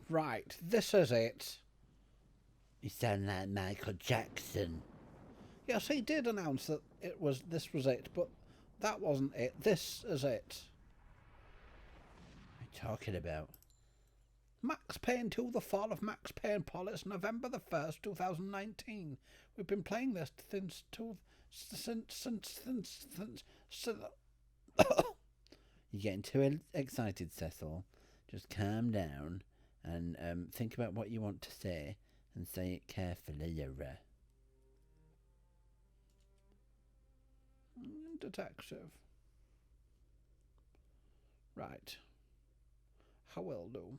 Right, this is it. You sound like Michael Jackson. Yes, he did announce that this was it, but that wasn't it. This is it. What are you talking about? Max Payne 2, The Fall of Max Payne, Polish, November the 1st, 2019. We've been playing this since You're getting too excited, Cecil. Just calm down and think about what you want to say and say it carefully, Yara. Detective. Right. I will do.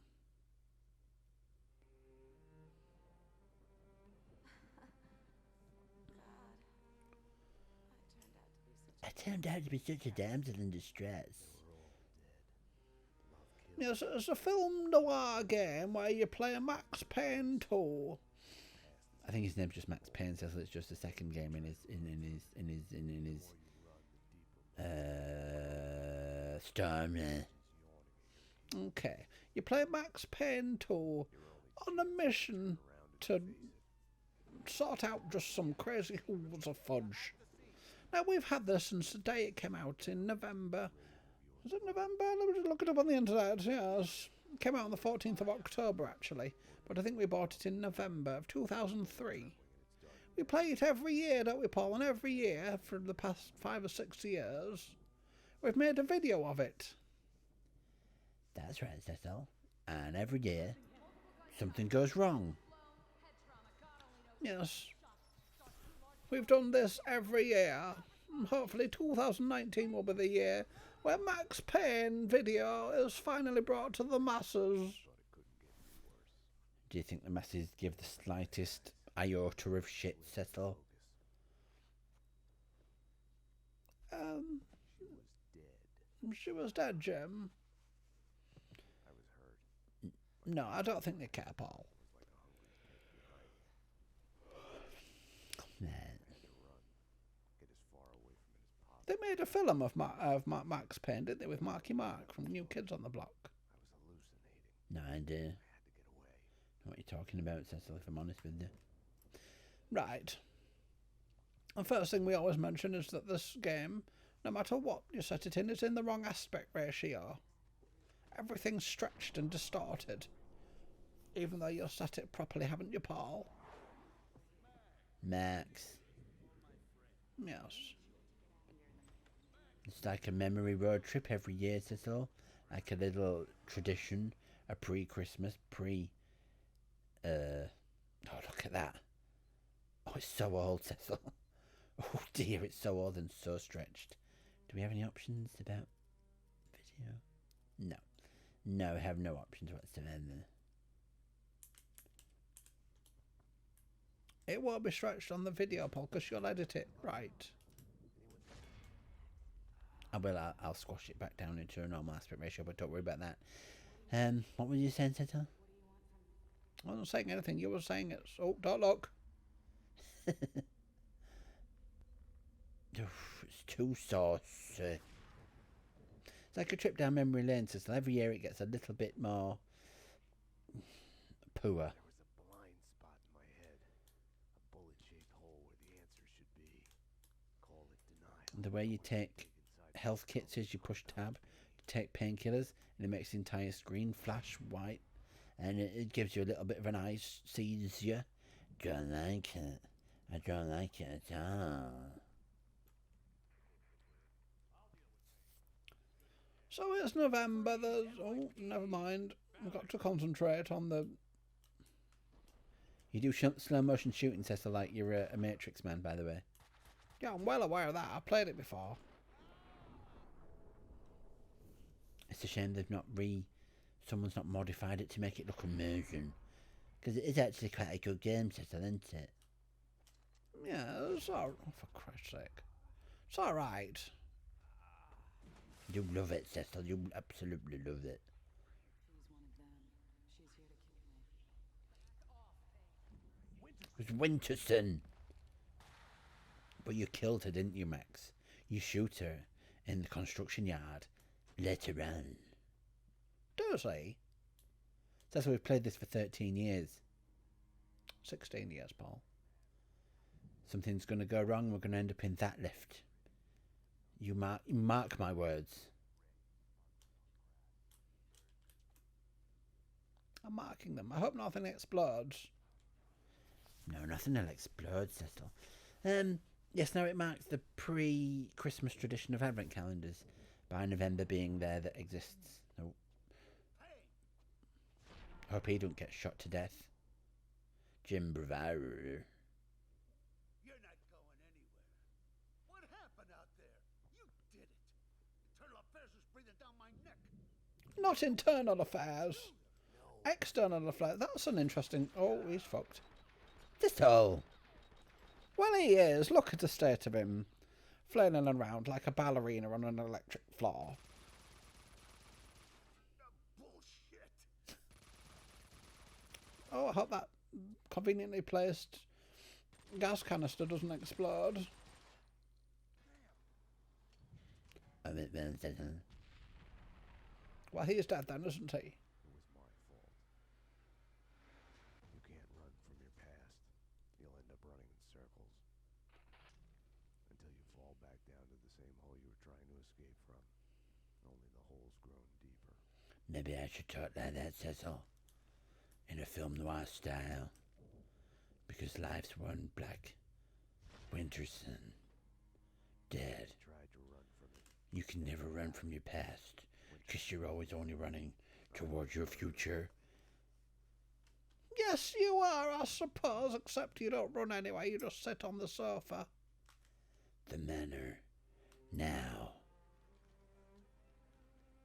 I turned out to be such a damsel in distress. Yes, it's a film noir game where you play Max Payne 2. I think his name's just Max Payne, Cecil. It's just the second game in his Stormy. Okay. You play Max Payne 2 on a mission to sort out just some crazy hooves of fudge. Now, we've had this since the day it came out in November. Was it November? Let me just look it up on the internet. Yes. It came out on the 14th of October, actually. But I think we bought it in November of 2003. We play it every year, don't we, Paul? And every year for the past 5 or 6 years, we've made a video of it. That's right, Cecil. And every year, something goes wrong. Yes. We've done this every year. Hopefully 2019 will be the year where Max Payne video is finally brought to the masses. Do you think the masses give the slightest iota of shit, Cecil? She was dead, Jim. No, I don't think they care, Paul. Man. They made a film of Max Payne, didn't they, with Marky Mark from New Kids on the Block? No idea what you're talking about, Cecil, if I'm honest with you. Right. The first thing we always mention is that this game, no matter what you set it in, is in the wrong aspect ratio. Everything's stretched and distorted. Even though you set it properly, haven't you, Paul? Max. Yes. It's like a memory road trip every year, Cecil. Like a little tradition, a pre-Christmas, oh, look at that. Oh, it's so old, Cecil. Oh dear, it's so old and so stretched. Do we have any options about video? No. No, we have no options whatsoever. It won't be stretched on the video, Paul, because you'll edit it right. I'll squash it back down into a normal aspect ratio, but don't worry about that. What were you saying, Cecil? I wasn't saying anything. You were saying it. Oh, don't look. It's too saucy. It's like a trip down memory lane, Cecil. Every year it gets a little bit more poor. The way you take health kits is you push tab to take painkillers, and it makes the entire screen flash white, and it gives you a little bit of an eye seizure. Don't like it. I don't like it at all. So it's November. There's never mind. I've got to concentrate on the. You do slow motion shooting, Cecil, like you're a Matrix man, by the way. Yeah, I'm well aware of that. I've played it before. It's a shame someone's not modified it to make it look immersion. Because it is actually quite a good game, Cecil, isn't it? Yeah, it's all, for Christ's sake. It's alright. You love it, Cecil. You absolutely love it. It was Winterson. But you killed her, didn't you, Max? You shoot her in the construction yard later on. Does he? That's why we've played this for 13 years. 16 years, Paul. Something's going to go wrong. We're going to end up in that lift. You mark my words. I'm marking them. I hope nothing explodes. No, nothing will explode, Cecil. Yes, now it marks the pre-Christmas tradition of advent calendars, by November being there that exists. No. Hope he don't get shot to death. Jim Brevard. You're not going anywhere. What happened out there? You did it. Internal affairs was breathing down my neck. Not internal affairs. External affairs. That's an interesting... Oh, he's fucked. Cecil! Well, he is. Look at the state of him. Flailing around like a ballerina on an electric floor. Bullshit. Oh, I hope that conveniently placed gas canister doesn't explode. Well, he's dead then, isn't he? It was my fault. You can't run from your past. You'll end up running in circles. Until you fall back down to the same hole you were trying to escape from. Only the hole's grown deeper. Maybe I should talk like that, Cecil. In a film noir style. Because life's one black winter sun. Dead. Tried to run from it. You can never run from your past. Because you're always only running towards your future. Yes, you are, I suppose, except you don't run anyway, you just sit on the sofa. The manor. Now.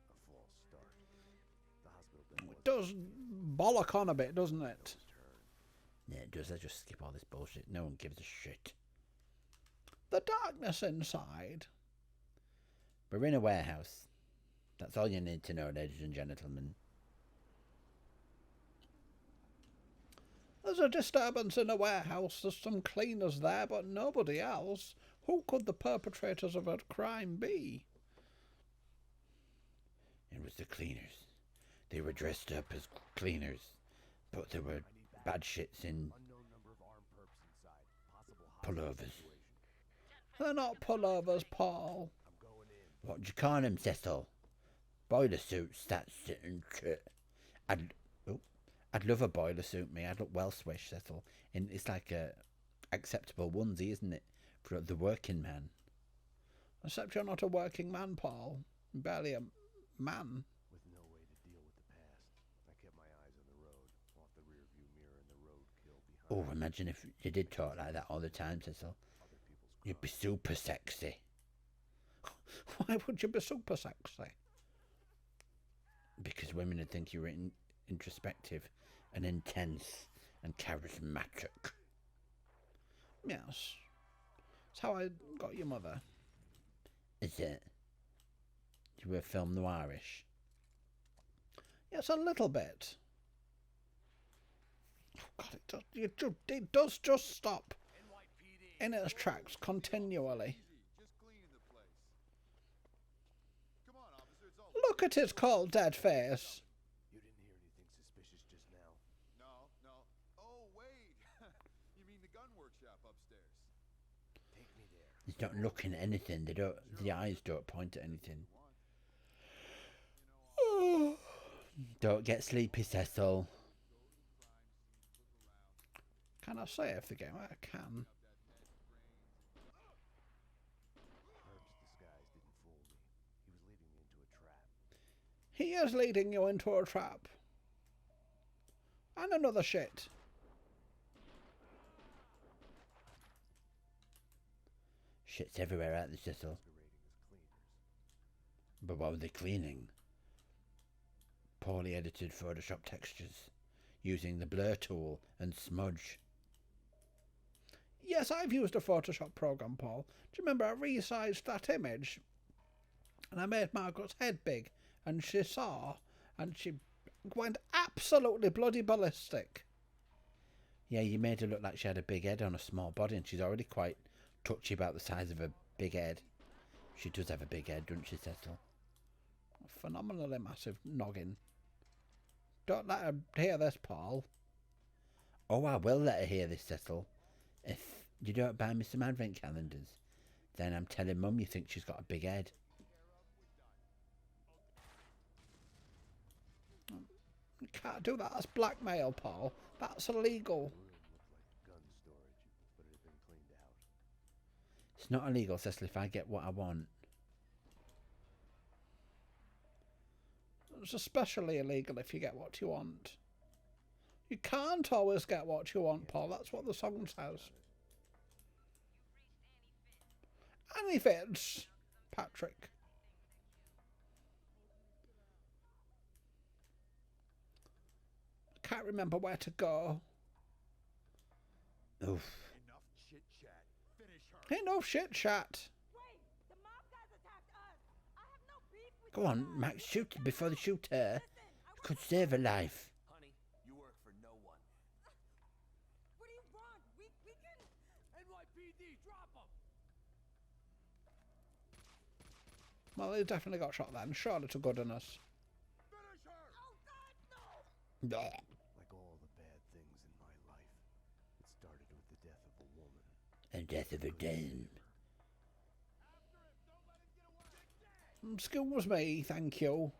A false start. The hospital bed It does bollock on a bit, doesn't it? Yeah, it does. I just skip all this bullshit. No one gives a shit. The darkness inside. We're in a warehouse. That's all you need to know, ladies and gentlemen. There's a disturbance in a warehouse. There's some cleaners there, but nobody else. Who could the perpetrators of a crime be? It was the cleaners. They were dressed up as cleaners, but there were bad shits in unknown number of armed perps inside. Possible pullovers. situation. They're not pullovers, Paul. I'm going in. What do you call them, Cecil? Boiler suits, that's it and shit. I'd love a boiler suit, me. I'd look well swish, Cecil. And it's like a acceptable onesie, isn't it? For the working man. Except you're not a working man, Paul. Barely a man. With no way to deal with the past, I kept my eyes on the road, off the rear view mirror and the roadkill behind. Oh, imagine if you did talk like that all the time, Cecil. Other people's You'd be super sexy. Why would you be super sexy? Because women would think you were introspective and intense and charismatic. Yes. That's how I got your mother. Is it? You were film noirish. Yes, a little bit. Oh, God, it does just stop in its tracks continually. Just cleaning the place. Come on, officer, it's all... Look at his cold, dead face. You didn't hear anything suspicious just now. No. Oh, wait. You mean the gun workshop upstairs? Take me there. He's not looking at anything. The eyes don't point at anything. Don't get sleepy, Cecil. Can I save the game? I can. Herb's disguise didn't fool me. He He was leading me into a trap. is leading you into a trap. And another shit. Shit's everywhere out there, Cecil. Masquerading as cleaners. But what were they cleaning? Poorly edited Photoshop textures, using the blur tool and smudge. Yes, I've used a Photoshop program, Paul. Do you remember I resized that image? And I made Margaret's head big. And she saw. And she went absolutely bloody ballistic. Yeah, you made her look like she had a big head on a small body, and she's already quite touchy about the size of a big head. She does have a big head, doesn't she, Cecil? Phenomenally massive noggin. Don't let her hear this, Paul. Oh, I will let her hear this, Cecil. If you don't buy me some advent calendars, then I'm telling Mum you think she's got a big head. You can't do that. That's blackmail, Paul. That's illegal. The room looked like gun storage, but it had been cleaned out. It's not illegal, Cecil, if I get what I want. It's especially illegal if you get what you want. You can't always get what you want, Paul. That's what the song says. Annie Fitz, Patrick. I can't remember where to go. Oof. Enough chit chat. Finish her. Enough shit chat. Wait, the mob guys attacked us. I have no beef with Go you on, guys. Max, shoot her before they shoot her. Listen, I Could save her life. Honey, you work for no one. what do you want? We can. NYPD, drop him! Well, they definitely got shot then. Surely to goodness. Finish her. Oh God, no! Blech. Like all the bad things in my life, it started with the death of a woman. And death of a dame. Excuse me, thank you.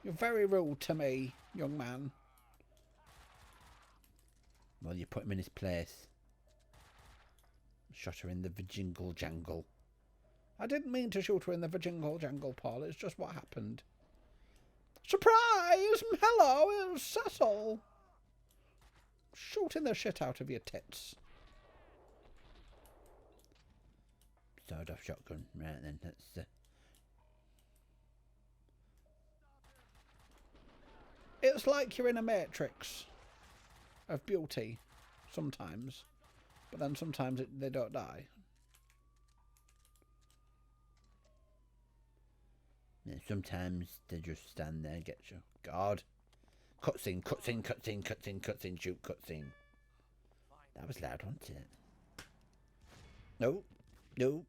You're very rude to me, young man. Well, you put him in his place. Shot her in the vajingle jangle. I didn't mean to shoot her in the vajingle jangle, Paul. It's just what happened. Surprise! Hello, it's Cecil. Shooting the shit out of your tits. Sawed off shotgun. Right then, that's It's like you're in a matrix of beauty, sometimes. But then sometimes they don't die. yeah, sometimes they just stand there and get you. God. Cutscene, cutscene, cutscene, cutscene, cutscene, shoot, cutscene. That was loud, wasn't it? No. No.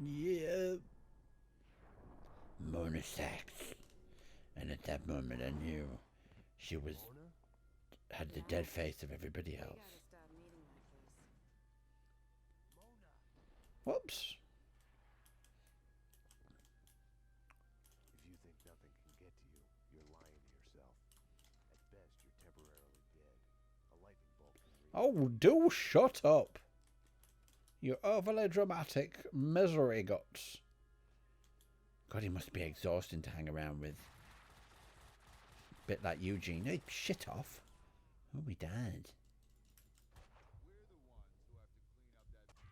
Yeah. Mona Sachs. And at that moment I knew she was had the dead face of everybody else. Whoops. If you think nothing can get to you, you're lying to yourself. At best, you're temporarily dead. A lightning bolt can Oh, do shut up. You overly dramatic misery guts. God, he must be exhausting to hang around with. Bit like Eugene. Hey, shit off. Oh, we died.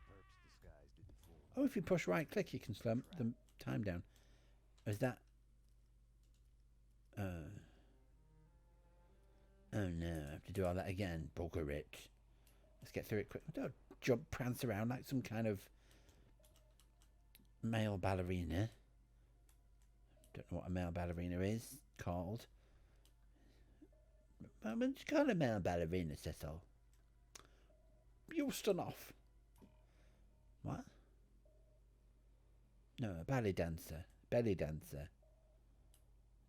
Perhaps disguise didn't fool me. Oh, if you push right click, you can slow the time down. Is that... Oh no, I have to do all that again. Bugger it. Let's get through it quick. Don't jump, prance around like some kind of male ballerina. Don't know what a male ballerina is called. But it's called a male ballerina, Cecil. Houston off. What? No, a ballet dancer. Belly dancer.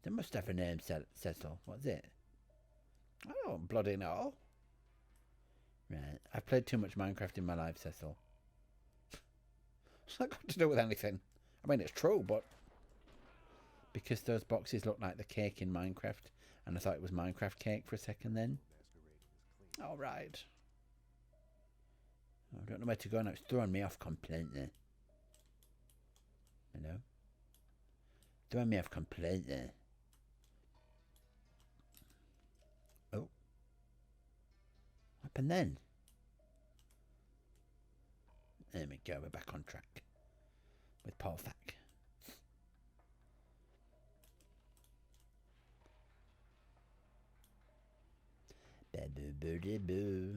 They must have a name, Cecil. What's it? I don't bloody know. Right. I've played too much Minecraft in my life, Cecil. What's that got to do with anything? I mean, it's true, but... Because those boxes look like the cake in Minecraft, and I thought it was Minecraft cake for a second then. All right. I don't know where to go now. It's throwing me off completely. Hello? Throwing me off completely. Oh. What happened then? There we go. We're back on track. With Paul Thack. Ba-boo-boo-dee-boo.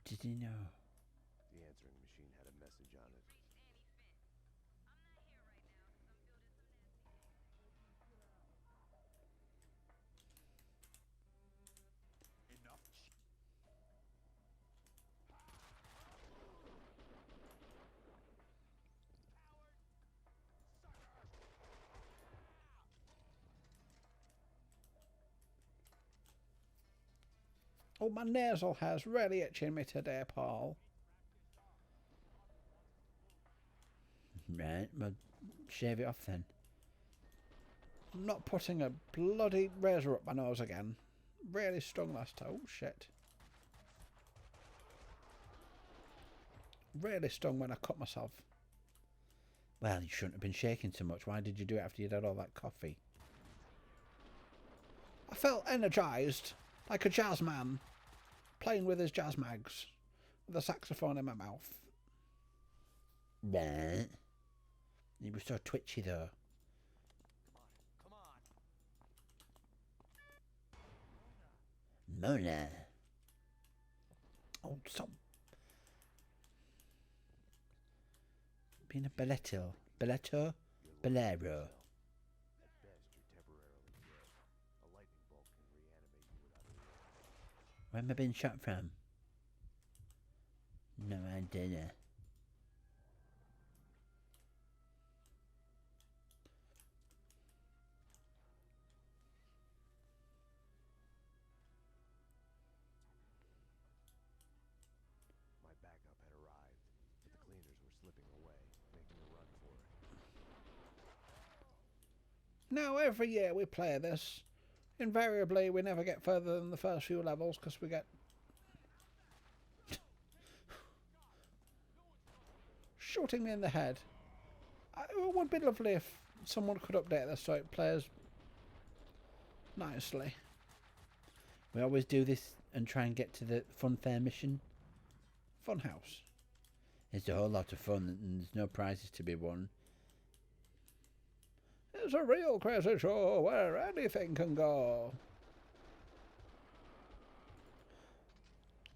did he know? The answering machine had a message on it. Enough. Oh, my nasal hair's really itching me today, Paul. Right, well, shave it off then. I'm not putting a bloody razor up my nose again. Really stung last time. Oh, shit. Really stung when I cut myself. Well, you shouldn't have been shaking so much. Why did you do it after you'd had all that coffee? I felt energised, like a jazz man, playing with his jazz mags, with a saxophone in my mouth. Right. You were so twitchy though. Come on. Mona. Oh, stop. Being a balletto. Balletto? Bolero. At best, you're temporarily dead. A lightning bolt can reanimate you without a reaction. Where am I being shot from? No idea. My backup had arrived, but the cleaners were slipping away, making a run for it. Now, every year we play this. Invariably, we never get further than the first few levels because we get shooting me in the head. It would be lovely if someone could update this so it plays nicely. We always do this and try and get to the funfair mission. Funhouse. It's a whole lot of fun and there's no prizes to be won. It's a real crazy show where anything can go.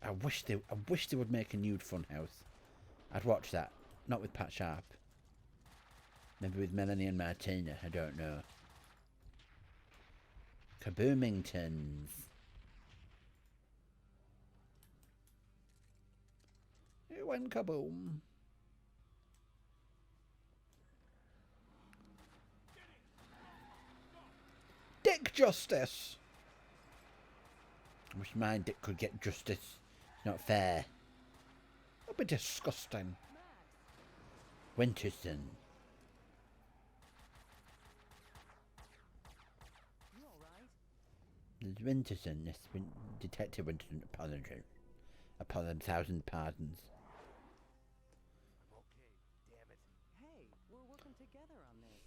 I wish they would make a nude funhouse. I'd watch that. Not with Pat Sharp. Maybe with Melanie and Martina, I don't know. Kaboomingtons. It went kaboom. Dick Justice. I wish my dick could get justice. It's not fair. That'd be disgusting. Winterson. You alright? There's Winterson, yes, Detective Winterson, upon 1,000 pardons. I'm okay, damn it. Hey, we're working together on this.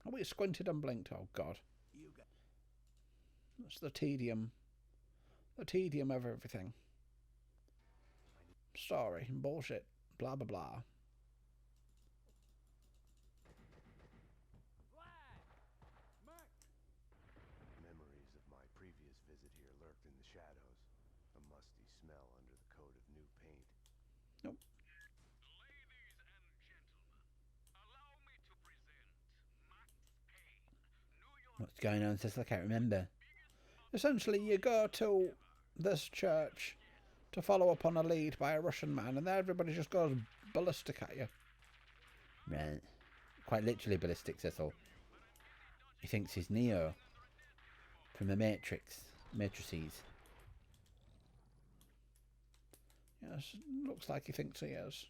Oh, we squinted and blinked. Oh, God. You got That's the tedium. The tedium of everything. Story. Bullshit. Blah, blah, blah. Memories of my previous visit here lurked in the shadows, a musty smell under the coat of new paint. Nope. Ladies and gentlemen, allow me to present Max Payne, New York. What's going on, Cecil? I can't remember. Essentially, you go to this church to follow up on a lead by a Russian man, and then everybody just goes ballistic at you. Right. Quite literally ballistic, Cecil. He thinks he's Neo from the Matrices. Yes, looks like he thinks he is.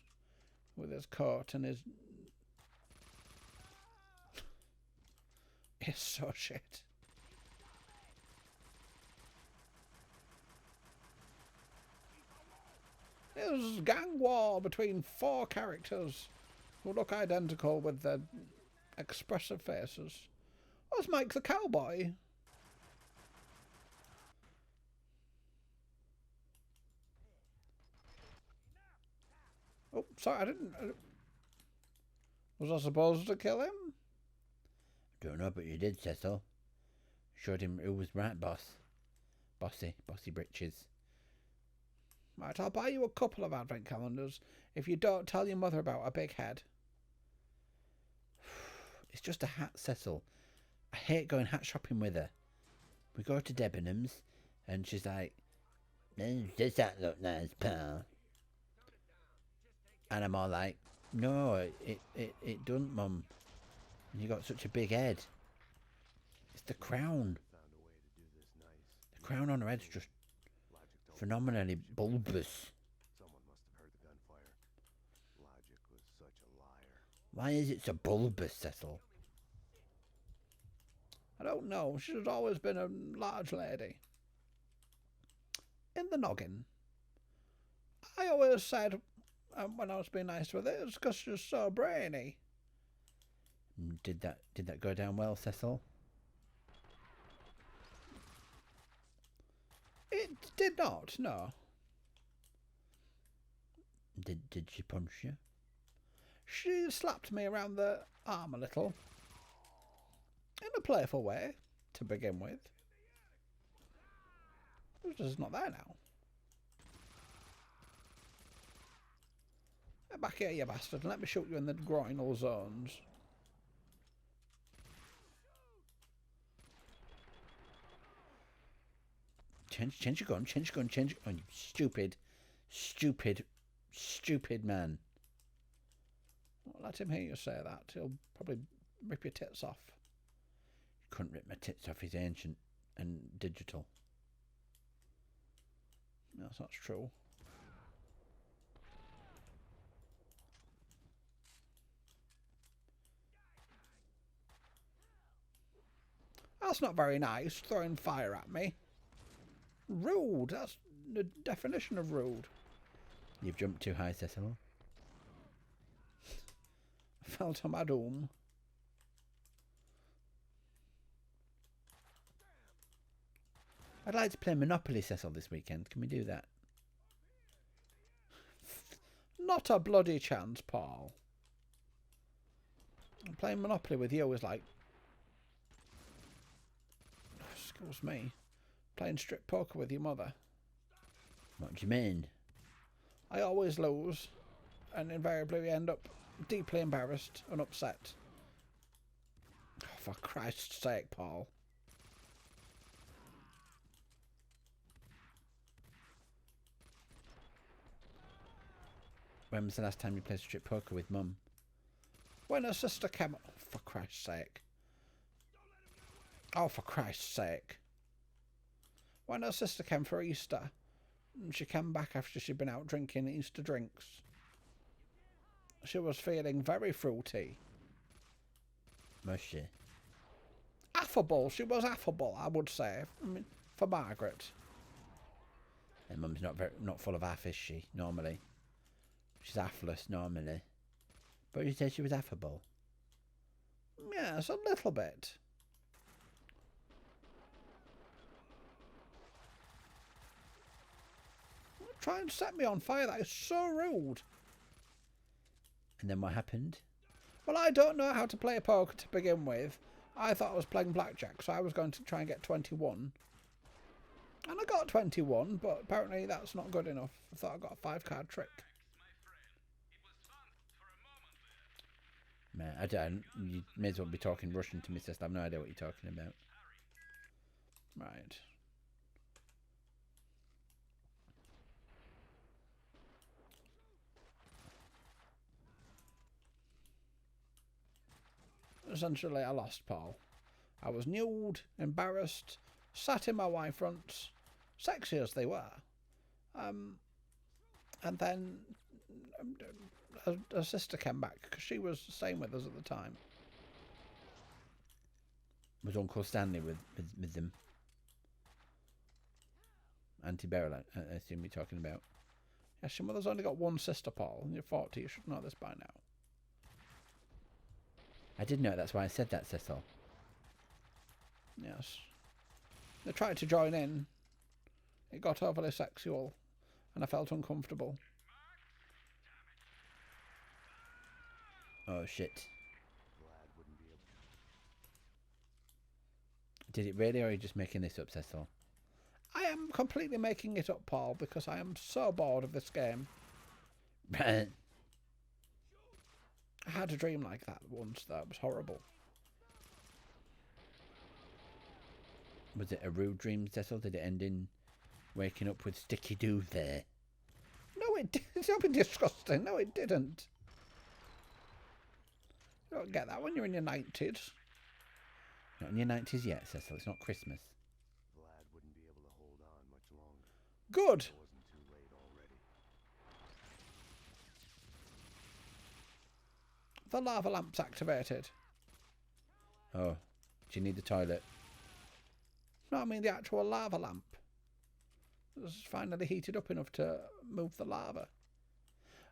With his coat and his... It's so shit. There's gang war between 4 characters who look identical with their expressive faces. Where's Mike the cowboy? Oh, sorry, I didn't... Was I supposed to kill him? Don't know, but you did, Cecil. Showed him who was right, boss. Bossy britches. Right, I'll buy you a couple of advent calendars if you don't tell your mother about a big head. It's just a hat, Cecil. I hate going hat shopping with her. We go to Debenhams, and she's like, "Does that look nice, pal?" And I'm all like, "No, it doesn't, Mum. You got such a big head. It's the crown. Found a way to do this nice. The crown on her head's just Logic told me phenomenally bulbous. someone must have heard the gunfire. Logic was such a liar. Why is it so bulbous, Cecil?" I don't know. She's always been a large lady. In the noggin. I always said, when I was being nice with her, it's because she's so brainy. Did that go down well, Cecil? It did not, no. Did she punch you? She slapped me around the arm a little. In a playful way, to begin with. It's just not there now. Get back here, you bastard, and let me shoot you in the groinal zones. Change your gun, change your gun, change your gun, you stupid man. Let him hear you say that. He'll probably rip your tits off. You couldn't rip my tits off, he's ancient and digital. Yes, that's true. That's not very nice, throwing fire at me. Rude, that's the definition of rude. You've jumped too high, Cecil. I fell to my doom. I'd like to play Monopoly, Cecil, this weekend. Can we do that? Not a bloody chance, Paul. Playing Monopoly with you is like... Excuse me. Playing strip poker with your mother. What do you mean? I always lose, and invariably we end up deeply embarrassed and upset. Oh, for Christ's sake, Paul. When was the last time you played strip poker with Mum? When her sister came... Oh, for Christ's sake. Oh, for Christ's sake. When her sister came for Easter, and she came back after she'd been out drinking Easter drinks, she was feeling very fruity. Was she? Affable. She was affable, I would say. I mean, for Margaret. And Mum's not full of aff, is she, normally? She's affless, normally. But you said she was affable. Yes, a little bit. Try and set me on fire. That is so rude. And then what happened? Well, I don't know how to play poker to begin with. I thought I was playing blackjack, so I was going to try and get 21. And I got 21, but apparently that's not good enough. I thought I got a 5-card trick. Man, I don't. You may as well be talking Russian to me, sister. I have no idea what you're talking about. Right. Essentially, I lost Paul. I was nude, embarrassed, sat in my wife fronts, sexy as they were. And then her sister came back because she was staying with us at the time. Was Uncle Stanley with them? Auntie Beryl, I assume you're talking about. Yes, your mother's only got one sister, Paul, and you're 40. You should know this by now. I did know, that's why I said that, Cecil. Yes. They tried to join in. It got overly sexual, and I felt uncomfortable. Oh, shit. Glad wouldn't be able Did it really, or are you just making this up, Cecil? I am completely making it up, Paul, because I am so bored of this game. Right. I had a dream like that once. That was horrible. Was it a rude dream, Cecil? Did it end in waking up with sticky duvet? No, it didn't. Don't be disgusting. No, it didn't. You don't get that when you're in your 90s. Not in your 90s yet, Cecil. It's not Christmas. Vlad wouldn't be able to hold on much longer. Good. It wasn't too late already. The lava lamp's activated. Oh, do you need the toilet? No, I mean the actual lava lamp. It's finally heated up enough to move the lava.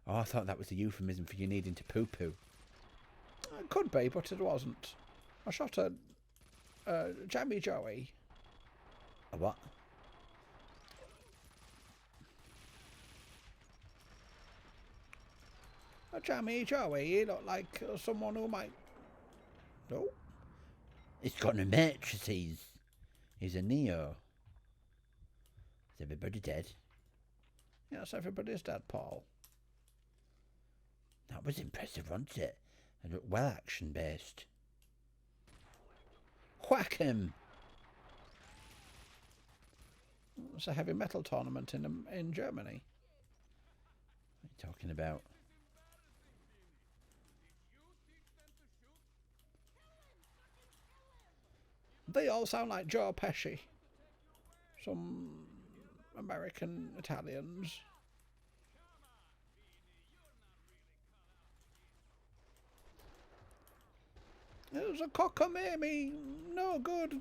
Oh, I thought that was a euphemism for you needing to poo-poo. It could be, but it wasn't. I shot a Jammy Joey. A what? A Jammy Joey. He looked like someone who might... No. It's got no matrices. He's a Neo. Is everybody dead? Yes, everybody's dead, Paul. That was impressive, wasn't it? And well action-based. Whack him! It's a heavy metal tournament in Germany. What are you talking about? They all sound like Joe Pesci. Some American Italians. It was a cockamamie, no good.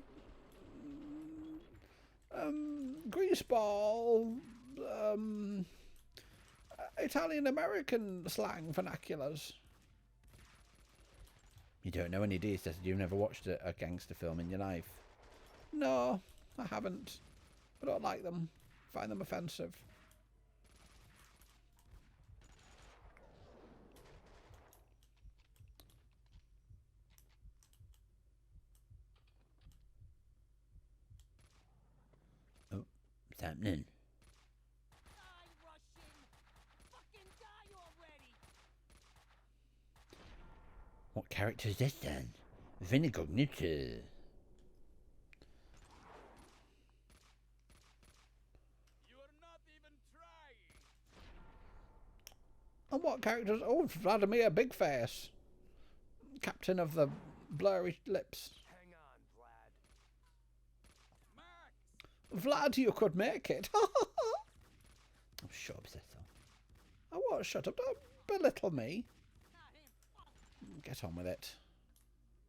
Greaseball, Italian American slang vernaculars. You don't know any, do you, Cecil? You've never watched a gangster film in your life? No, I haven't. I don't like them. Find them offensive. Oh, what's happening? Die, Russian! Fucking die already! What character is this then? Vinegar. You're not even trying. And what characters? Oh, Vladimir Bigface. Captain of the Blurry Lips. Hang on, Vlad. Max! Vlad, you could make it. Oh, shut up, Cecil. I won't shut up. Don't belittle me. Not him. Fuck. Get on with it.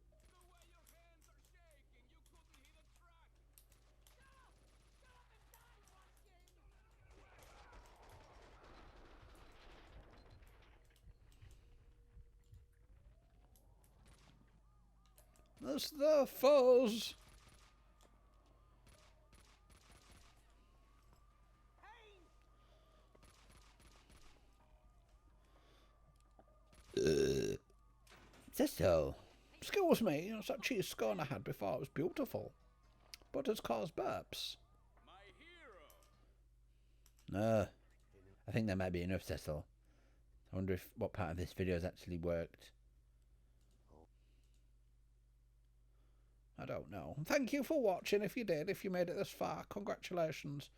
The way your hands are shaking, you couldn't hit a track. Shut up and die, Russian! That's the fuzz. Cecil. Excuse me, that cheese scone I had before was beautiful, but it's caused burps. My hero. No. I think that might be enough, Cecil. I wonder if what part of this video has actually worked. I don't know. Thank you for watching. If you did, if you made it this far, congratulations.